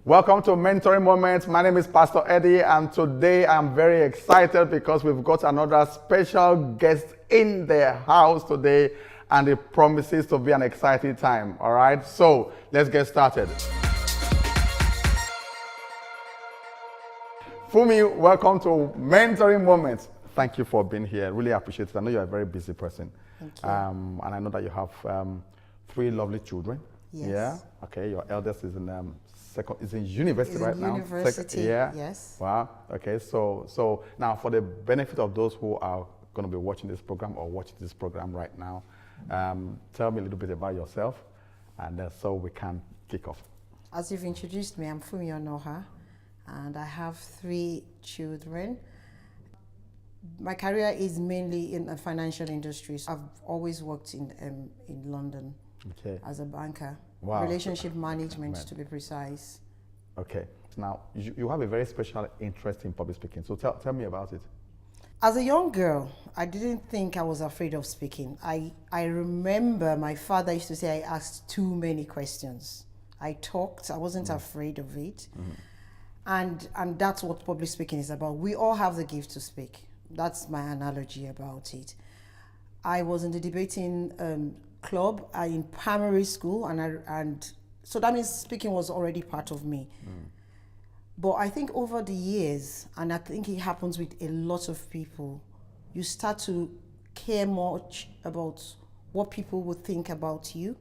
Welcome to Mentoring Moments. My name is Pastor Eddie, and today I'm very excited because we've got another special guest in the house today, and it promises to be an exciting time. All right, so let's get started. Fumi, welcome to Mentoring Moments. Thank you for being here. Really appreciate it. I know you're a very busy person. Thank you. And I know that you have 3 lovely children. Yes. Yeah. Okay. Your eldest is in university right now. University. Yeah. Yes. Wow. Okay. So now, for the benefit of those who are going to be watching this program or watching this program right now, tell me a little bit about yourself, and so we can kick off. As you've introduced me, I'm Onuoha, and I have 3 children. My career is mainly in the financial industry. So I've always worked in London as a banker. Wow. Relationship management, to be precise. Okay. Now, you have a very special interest in public speaking. So tell me about it. As a young girl, I didn't think I was afraid of speaking. I remember my father used to say I asked too many questions. I talked, I wasn't afraid of it. And that's what public speaking is about. We all have the gift to speak. That's my analogy about it. I was in the debating club in primary school, and so that means speaking was already part of me. But I think over the years, and I think it happens with a lot of people, you start to care much about what people would think about you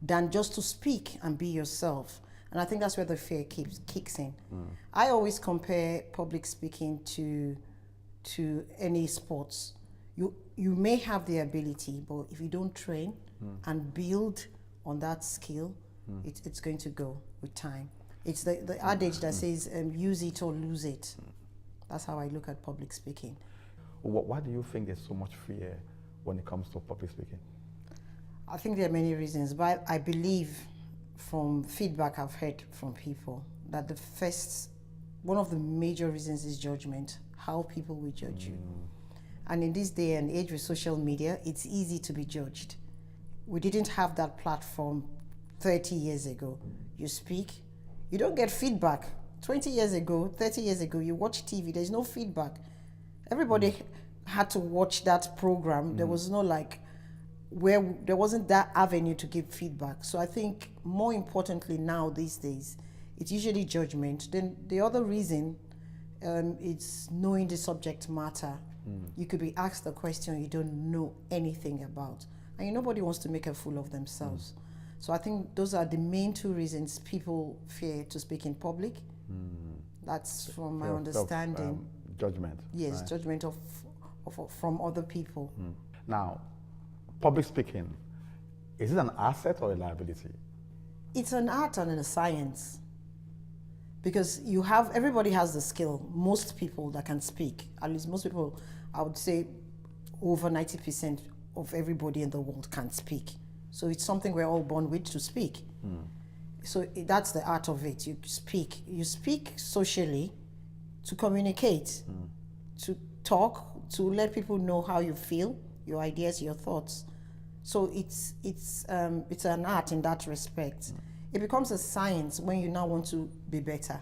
than just to speak and be yourself. And I think that's where the fear kicks in. I always compare public speaking to any sports. You may have the ability, but if you don't train and build on that skill, it's going to go with time. It's the adage that says use it or lose it. That's how I look at public speaking. Why do you think there's so much fear when it comes to public speaking? I think there are many reasons, but I believe from feedback I've heard from people that one of the major reasons is judgment, how people will judge you. And in this day and age with social media, it's easy to be judged. We didn't have that platform 30 years ago. You speak, you don't get feedback. 20 years ago, 30 years ago, you watch TV, there's no feedback. Everybody had to watch that program. There was no there wasn't that avenue to give feedback. So I think more importantly now these days, it's usually judgment. Then the other reason, it's knowing the subject matter. You could be asked a question you don't know anything about, and nobody wants to make a fool of themselves. So I think those are the main 2 reasons people fear to speak in public. That's from my understanding. Judgment. Yes, right? Judgment from other people. Now, public speaking, is it an asset or a liability? It's an art and a science. Because everybody has the skill. Most people that can speak, at least most people, I would say over 90% of everybody in the world can speak. So it's something we're all born with, to speak. So that's the art of it. You speak socially, to communicate, to talk, to let people know how you feel, your ideas, your thoughts. So it's an art in that respect. It becomes a science when you now want to be better,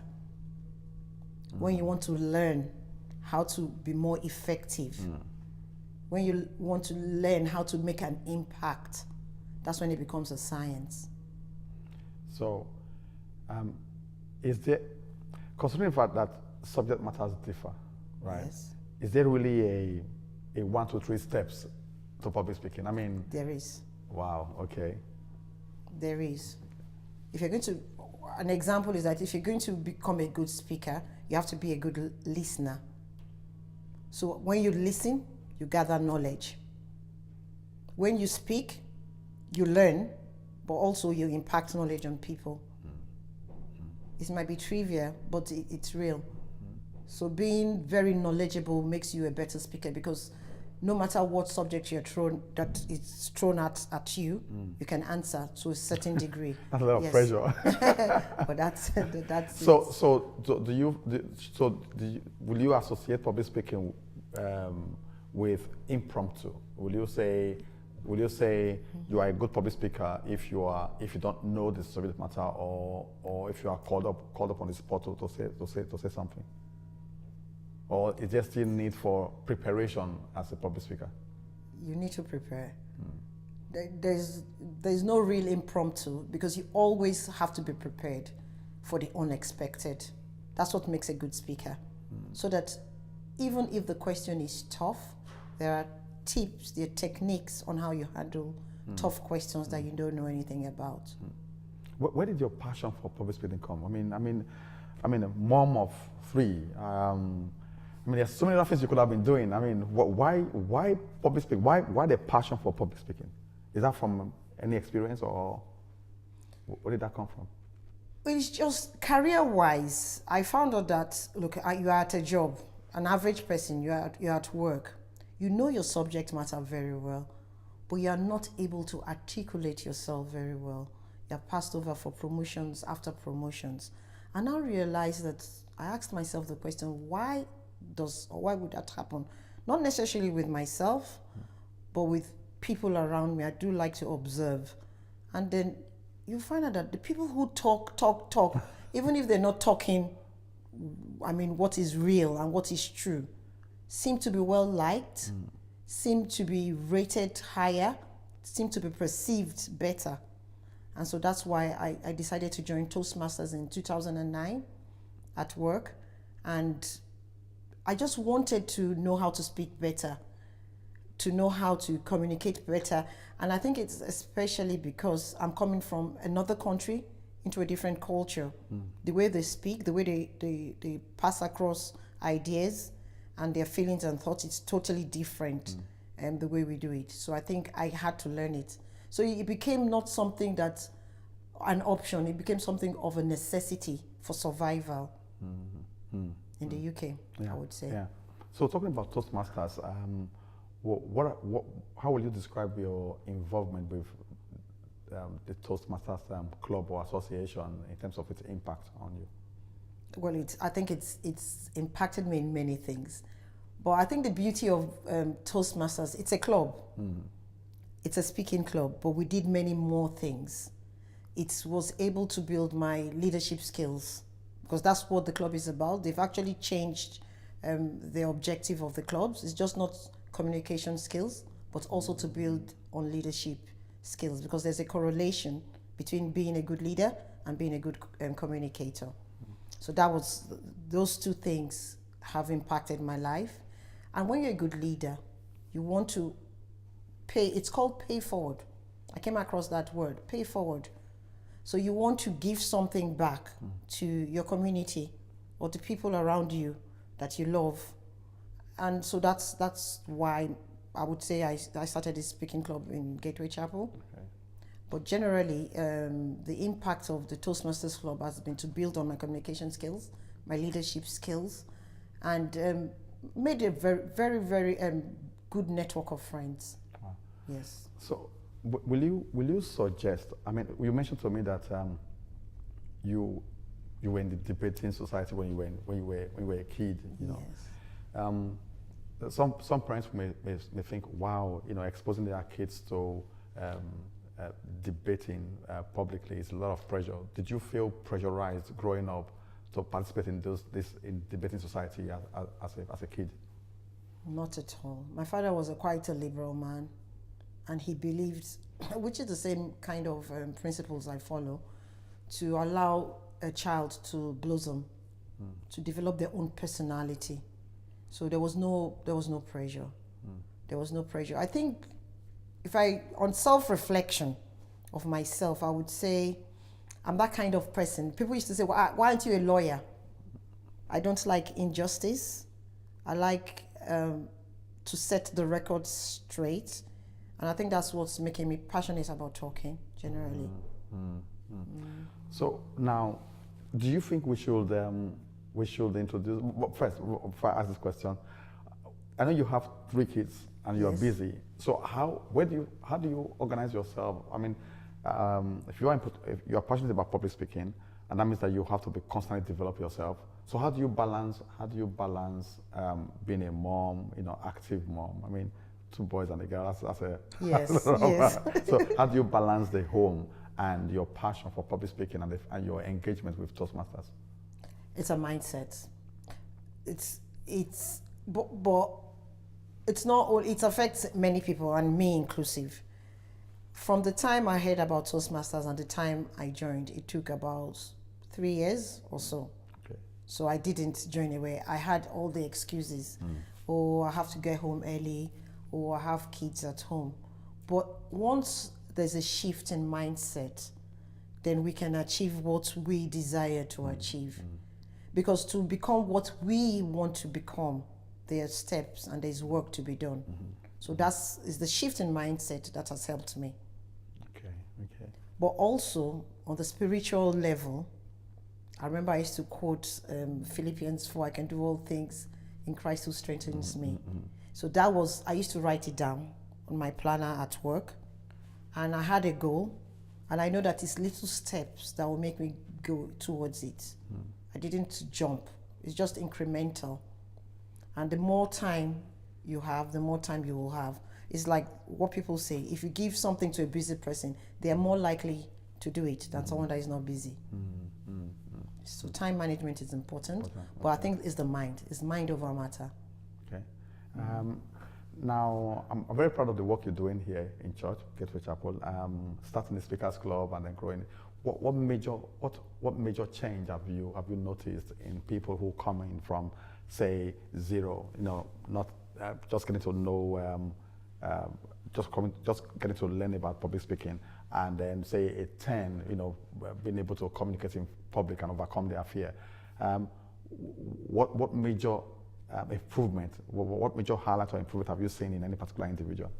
when you want to learn how to be more effective, when you want to learn how to make an impact. That's when it becomes a science. So, is there, considering the fact that subject matters differ, right? Yes. Is there really a 1, 2, 3 steps to public speaking? I mean, There is. Wow. Okay. There is. If you're going to, an example is that if you're going to become a good speaker, you have to be a good listener. So when you listen, you gather knowledge. When you speak, you learn, but also you impact knowledge on people. It might be trivia, but it's real. So being very knowledgeable makes you a better speaker, because no matter what subject it's thrown at you, you can answer to a certain degree. That's a lot of pressure. But that's so will you associate public speaking with impromptu? Will you say Will you say you are a good public speaker if you don't know the subject matter, or if you are called up on the spot to say something? Or is there still need for preparation as a public speaker? You need to prepare. There's no real impromptu, because you always have to be prepared for the unexpected. That's what makes a good speaker. So that even if the question is tough, there are tips, there are techniques on how you handle tough questions that you don't know anything about. Where did your passion for public speaking come? I mean, a mom of three. There's so many other things you could have been doing. I mean, why public speaking? Why the passion for public speaking? Is that from any experience, or where did that come from? It's just career-wise. I found out that, look, you are at a job, an average person, you're at work. You know your subject matter very well, but you are not able to articulate yourself very well. You're passed over for promotions after promotions. And I realized that I asked myself the question, why would that happen? Not necessarily with myself, but with people around me. I do like to observe. And then you find out that the people who talk, even if they're not talking, what is real and what is true, seem to be well liked, seem to be rated higher, seem to be perceived better. And so that's why I decided to join Toastmasters in 2009 at work. And I just wanted to know how to speak better, to know how to communicate better. And I think it's especially because I'm coming from another country into a different culture. The way they speak, the way they pass across ideas and their feelings and thoughts, it's totally different the way we do it. So I think I had to learn it. So it became not something that's an option, it became something of a necessity for survival in the UK, I would say. Yeah. So talking about Toastmasters, how will you describe your involvement with the Toastmasters club or association in terms of its impact on you? Well, I think it's impacted me in many things. But I think the beauty of Toastmasters, it's a club. It's a speaking club, but we did many more things. It was able to build my leadership skills, because that's what the club is about. They've actually changed the objective of the clubs. It's just not communication skills, but also to build on leadership skills, because there's a correlation between being a good leader and being a good communicator. So those two things have impacted my life. And when you're a good leader, you want to pay, it's called pay forward. I came across that word, pay forward. So you want to give something back to your community or the people around you that you love. And so that's why I would say I started this speaking club in Gateway Chapel. Okay. But generally, the impact of the Toastmasters Club has been to build on my communication skills, my leadership skills, and made a very, very, very good network of friends. Wow. Yes. So, will you suggest? I mean, you mentioned to me that you were in the debating society when you were a kid. You know. Yes. Some parents may think, wow, exposing their kids to debating publicly is a lot of pressure. Did you feel pressurized growing up to participate in in debating society as a kid? Not at all. My father was quite a liberal man, and he believed, which is the same kind of principles I follow, to allow a child to blossom, to develop their own personality. So there was no pressure. There was no pressure. I think on self-reflection of myself, I would say I'm that kind of person. People used to say, well, why aren't you a lawyer? I don't like injustice. I like to set the record straight. And I think that's what's making me passionate about talking, generally. So now, do you think we should introduce, first, before I ask this question, I know you have 3 kids and you are busy. So how do you organize yourself? I mean, if you are passionate about public speaking, and that means that you have to be constantly develop yourself. So how do you balance being a mom, active mom? I mean, two boys and a girl. That's a Yes, yes. So how do you balance the home and your passion for public speaking and your engagement with Toastmasters? It's a mindset. But it's not all. It affects many people, and me inclusive. From the time I heard about Toastmasters and the time I joined, it took about 3 years or so. Okay. So I didn't join away. I had all the excuses. Oh, I have to get home early, or I have kids at home. But once there's a shift in mindset, then we can achieve what we desire to achieve. Because to become what we want to become, there are steps and there's work to be done. So is the shift in mindset that has helped me. Okay. But also on the spiritual level, I remember I used to quote Philippians 4, I can do all things in Christ who strengthens me. So I used to write it down on my planner at work, and I had a goal, and I know that it's little steps that will make me go towards it. I didn't jump. It's just incremental. And the more time you have, the more time you will have. It's like what people say, if you give something to a busy person, they are more likely to do it than someone that is not busy. So time management is important, but I think it's the mind. It's mind over matter. Okay. Now, I'm very proud of the work you're doing here in church, Gateway Chapel, starting the Speakers Club and then growing. What major change have you noticed in people who come in from, say, zero, not just getting to know, just getting to learn about public speaking, and then say a 10, being able to communicate in public and overcome their fear. What major improvement, what major highlight or improvement have you seen in any particular individual?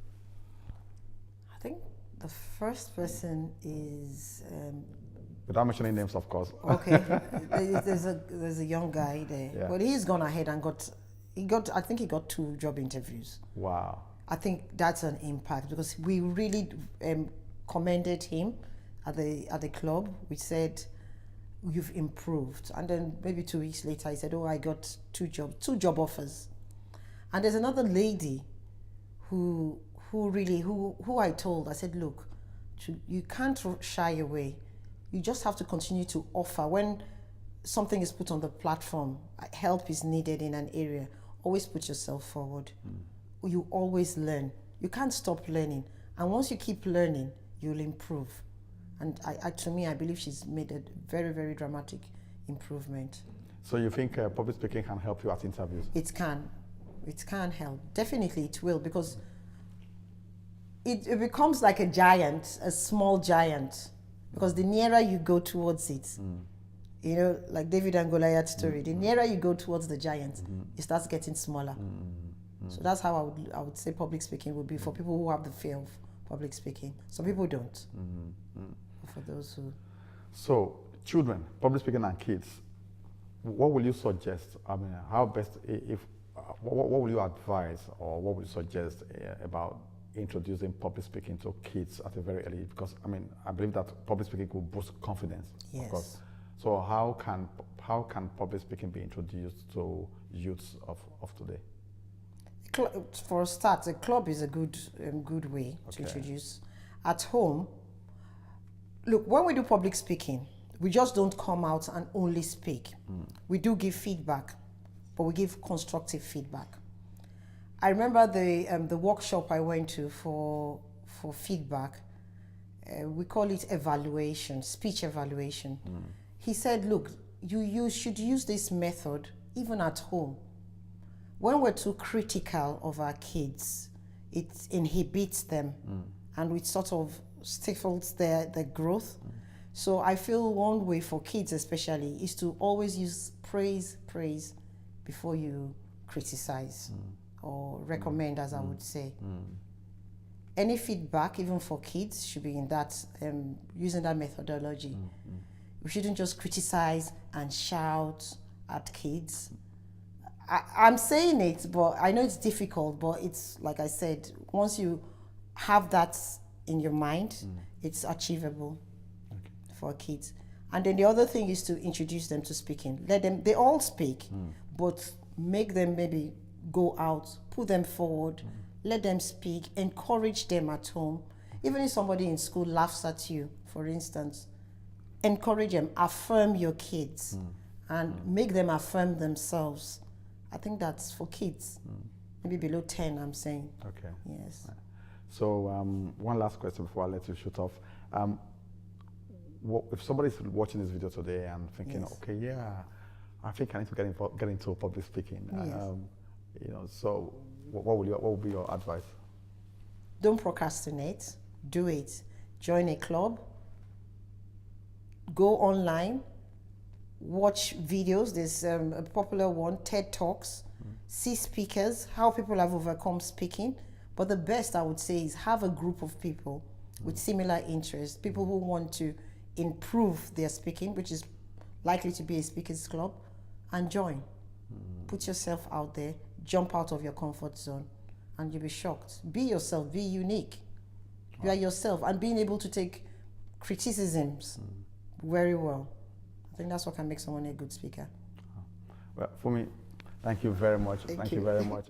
I think the first person is... without mentioning names, of course. Okay, there's a young guy there. Yeah. Well, he's gone ahead and I think he got 2 job interviews. Wow. I think that's an impact because we really commended him at the club. We said, you've improved. And then maybe 2 weeks later, he said, oh, I got 2 job offers. And there's another lady who I told, I said, look, you can't shy away. You just have to continue to offer. When something is put on the platform, help is needed in an area, always put yourself forward. You always learn. You can't stop learning. And once you keep learning, you'll improve. And to me, I believe she's made a very, very dramatic improvement. So you think public speaking can help you at interviews? It can. It can help. Definitely it will, because it becomes like a giant, a small giant. Because the nearer you go towards it, like David and Goliath story, the nearer you go towards the giant, it starts getting smaller. So that's how I would say public speaking would be for people who have the fear of public speaking. Some people don't. For those who... So, children, public speaking and kids, what will you suggest? I mean, how best, what will you advise or what will you suggest about introducing public speaking to kids at a very early, because I believe that public speaking will boost confidence. Yes. Of course. So how can public speaking be introduced to youths of today? For a start, a club is a good way to introduce. At home, look, when we do public speaking, we just don't come out and only speak. We do give feedback, but we give constructive feedback. I remember the workshop I went to for feedback. We call it evaluation, speech evaluation. He said, look, you should use this method even at home. When we're too critical of our kids, it inhibits them and it sort of stifles their growth. So I feel one way for kids especially is to always use praise before you criticize or recommend, as I would say. Any feedback, even for kids, should be in that, using that methodology. We shouldn't just criticize and shout at kids. I'm saying it, but I know it's difficult, but it's, like I said, once you have that in your mind, it's achievable for kids. And then the other thing is to introduce them to speaking. They all speak, but make them maybe go out, put them forward, let them speak, encourage them at home. Even if somebody in school laughs at you, for instance, encourage them, affirm your kids, and make them affirm themselves. I think that's for kids, maybe below 10, I'm saying. Okay. Yes. So one last question before I let you shoot off. If somebody's watching this video today and thinking, Yes. okay, yeah, I think I need to get into public speaking. Yes. So what would be your advice? Don't procrastinate. Do it. Join a club. Go online. Watch videos. There's a popular one, TED Talks. See speakers, how people have overcome speaking. But the best I would say is have a group of people with similar interests, people who want to improve their speaking, which is likely to be a speakers club, and join. Put yourself out there, jump out of your comfort zone, and you'll be shocked. Be yourself, be unique. You are yourself, and being able to take criticisms very well. I think that's what can make someone a good speaker. Well, for me, thank you very much. Thank you very much.